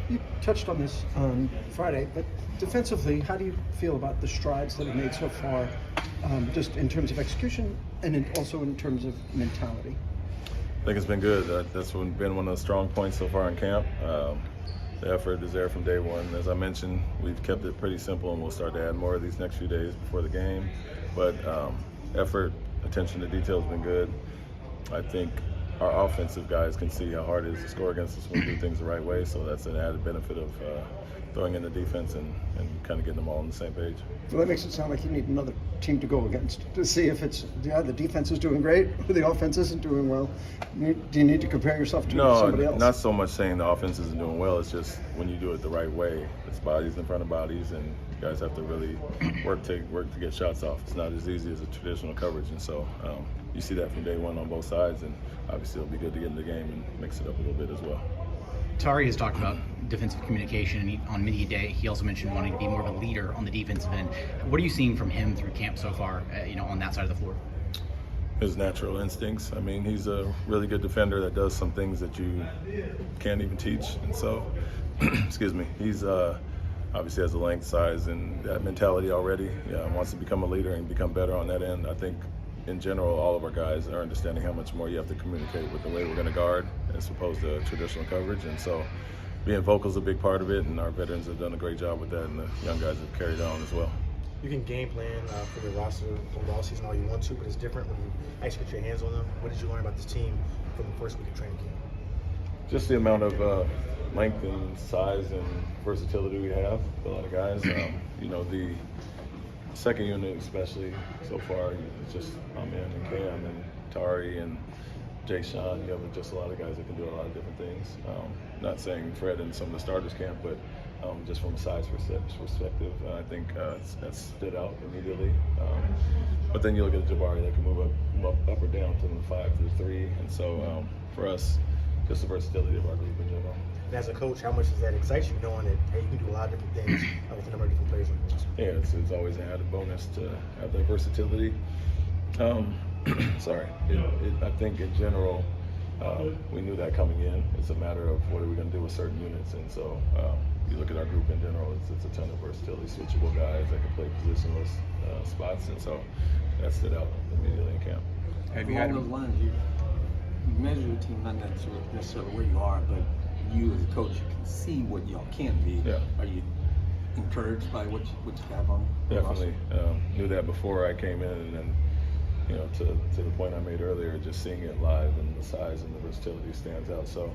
You touched on this on Friday, but defensively, how do you feel about the strides that have made so far, just in terms of execution and also in terms of mentality? I think it's been good. That's been one of the strong points so far in camp. The effort is there from day one. As I mentioned, we've kept it pretty simple, and we'll start to add more of these next few days before the game. But effort, attention to detail has been good. I think our offensive guys can see how hard it is to score against us when we do things the right way, so that's an added benefit of throwing in the defense and kind of getting them all on the same page. Well, that makes it sound like you need another team to go against to see if it's the defense is doing great or the offense isn't doing well. Do you need to compare yourself to somebody else? No, not so much saying the offense isn't doing well. It's just when you do it the right way, it's bodies in front of bodies, and you guys have to really work to get shots off. It's not as easy as a traditional coverage, and so you see that from day one on both sides, and obviously it'll be good to get in the game and mix it up a little bit as well. Tari has talked about defensive communication, and on media day, he also mentioned wanting to be more of a leader on the defensive end. What are you seeing from him through camp so far, on that side of the floor? His natural instincts. I mean, he's a really good defender that does some things that you can't even teach, and so, excuse me, he's obviously has the length, size, and that mentality already. Wants to become a leader and become better on that end. I think in general, all of our guys are understanding how much more you have to communicate with the way we're going to guard as opposed to traditional coverage. And so being vocal is a big part of it, and our veterans have done a great job with that, and the young guys have carried on as well. You can game plan for your roster from the all season all you want to, but it's different when you actually get your hands on them. What did you learn about this team from the first week of training camp? Just the amount of length and size and versatility we have for a lot of guys. The second unit especially so far, it's just Ime and Cam and Tari and Jay Sean. You have just a lot of guys that can do a lot of different things. Not saying Fred and some of the starters can't, but just from a size perspective, I think that stood out immediately. But then you look at Jabari that can move up or down from the 5 to the 3, and so for us, just the versatility of our group in general. And as a coach, how much does that excite you, knowing that hey, you can do a lot of different things with a number of different players on the roster? Yeah, it's always an added bonus to have that versatility. I think in general, we knew that coming in. It's a matter of what are we going to do with certain units, and so you look at our group in general, it's a ton of versatility, switchable guys that can play positionless spots, and so that stood out immediately in camp. Have you had those lines? You measure your team not necessarily where you are, but you as a coach, you can see what y'all can be. Yeah. Are you encouraged by what you have on? Definitely knew that before I came in, and then to the point I made earlier, just seeing it live and the size and the versatility stands out. So,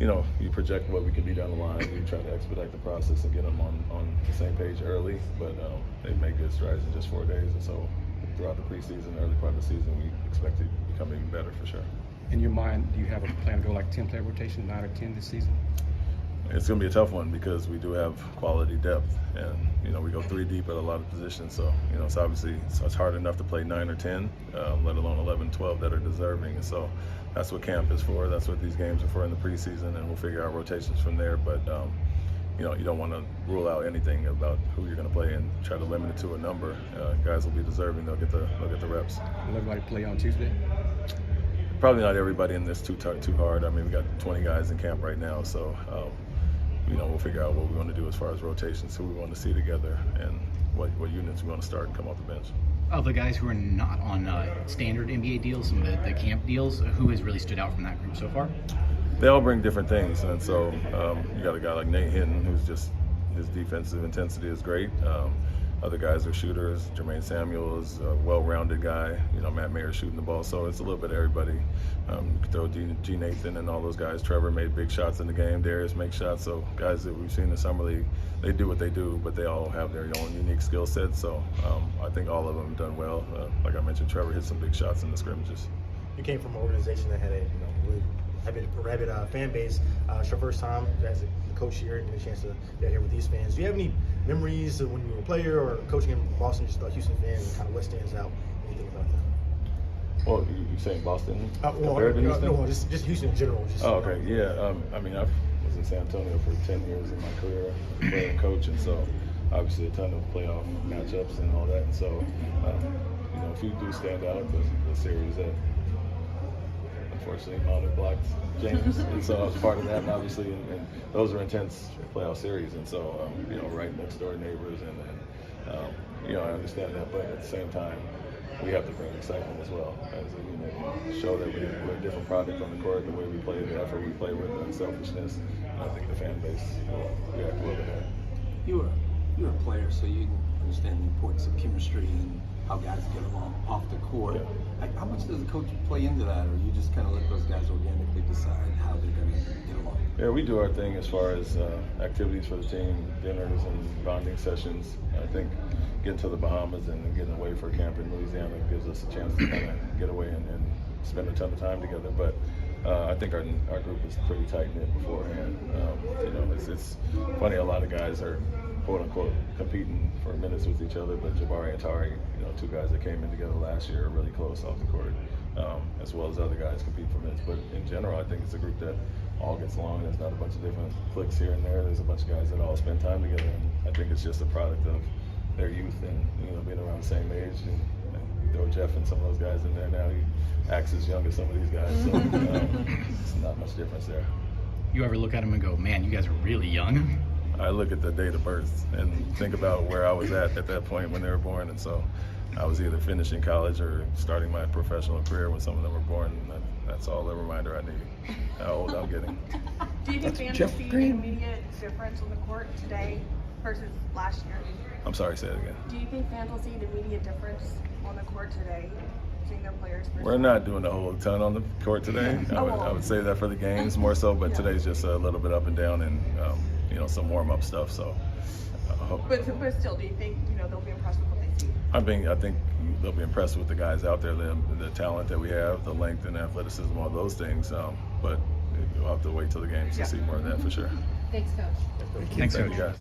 you project what we can be down the line. We try to expedite the process and get them on the same page early, but they made good strides in just 4 days, and so throughout the preseason, early part of the season, we expect to become even better for sure. In your mind, do you have a plan to go like 10-player rotation, 9 or 10 this season? It's going to be a tough one because we do have quality depth, and we go 3 deep at a lot of positions. So it's hard enough to play 9 or 10, let alone 11, 12 that are deserving. And so that's what camp is for. That's what these games are for in the preseason, and we'll figure out rotations from there. But you don't want to rule out anything about who you're going to play and try to limit it to a number. Guys will be deserving; they'll get the reps. Will everybody play on Tuesday? Probably not everybody in this too hard. I mean, we got 20 guys in camp right now, so we'll figure out what we want to do as far as rotations, who we want to see together, and what units we want to start and come off the bench. Of the guys who are not on standard NBA deals, some of the camp deals, who has really stood out from that group so far? They all bring different things, and so you got a guy like Nate Hinton, who's just his defensive intensity is great. Other guys are shooters. Jermaine Samuel is a well-rounded guy. Matt Mayer shooting the ball. So it's a little bit of everybody. You could throw G. Nathan and all those guys. Trevor made big shots in the game. Darius makes shots. So guys that we've seen in the summer league, they do what they do, but they all have their own unique skill set. So I think all of them have done well. Like I mentioned, Trevor hit some big shots in the scrimmages. You came from an organization that had a really rabid fan base. It's your first time as a coach here, and get a chance to get here with these fans. Do you have any memories of when you were a player or coaching in Boston, just about Houston fans, and kind of what stands out? Anything about that? Well, you're saying Boston compared to Houston? No, just Houston in general. Okay, yeah. I mean, I was in San Antonio for 10 years in my career, player and coach, and so obviously a ton of playoff matchups and all that. And so, if you do stand out, the series that unfortunately, Manu blocked James, and so I was part of that. And obviously, and those are intense playoff series, and so right next door neighbors, and I understand that, but at the same time, we have to bring excitement as well as a unit, show that we're a different product on the court, the way we play, the effort we play with, the unselfishness. And I think the fan base will react well to that. You're a player, so you understand the importance of chemistry and how guys get along off the court. Yeah. Like, how much does the coach play into that, or you just kind of let those guys organically decide how they're going to get along? Yeah, we do our thing as far as activities for the team, dinners and bonding sessions. I think getting to the Bahamas and getting away for camp in Louisiana gives us a chance to kind of get away and spend a ton of time together. But I think our group is pretty tight-knit beforehand. It's funny, a lot of guys are quote-unquote competing for minutes with each other, but Jabari and Tari, two guys that came in together last year, are really close off the court, as well as other guys compete for minutes. But in general, I think it's a group that all gets along. There's not a bunch of different cliques here and there. There's a bunch of guys that all spend time together, and I think it's just a product of their youth and being around the same age. And you throw Jeff and some of those guys in there now, he acts as young as some of these guys, so it's not much difference there. You ever look at them and go, man, you guys are really young? I look at the date of birth and think about where I was at that point when they were born, and so I was either finishing college or starting my professional career when some of them were born, and that's all the reminder I need, how old I'm getting. Do you think That's fans Jeff see an Green. immediate difference on the court today versus last year? I'm sorry, say it again. Do you think fans will see an immediate difference on the court today, seeing their players? Versus We're not doing a whole ton on the court today. I would say that for the games more so, but today's just a little bit up and down and some warm-up stuff. So, But still, do you think they'll be impressed with what they see? I think they'll be impressed with the guys out there, the talent that we have, the length and athleticism, all those things. But we'll have to wait till the games to see more of that for sure. Thanks, Coach. Thanks, Thank Coach. you guys.